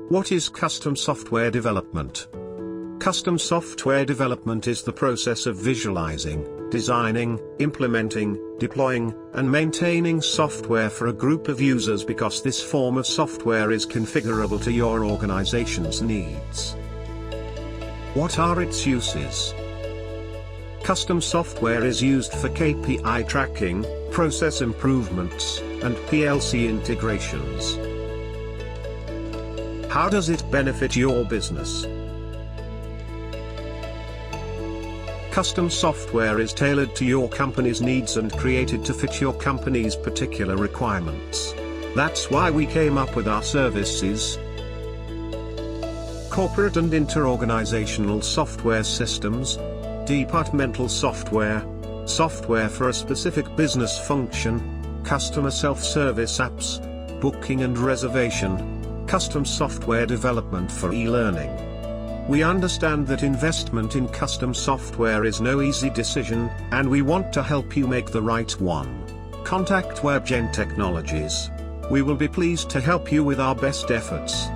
What is custom software development? Custom software development is the process of visualizing, designing, implementing, deploying, and maintaining software for a group of users because this form of software is configurable to your organization's needs. What are its uses? Custom software is used for KPI tracking, process improvements, and PLC integrations. How does it benefit your business? Custom software is tailored to your company's needs and created to fit your company's particular requirements. That's why we came up with our services. Corporate and inter-organizational software systems, departmental software, software for a specific business function, customer self-service apps, booking and reservation, custom software development for e-learning. We understand that investment in custom software is no easy decision, and we want to help you make the right one. Contact WebGen Technologies. We will be pleased to help you with our best efforts.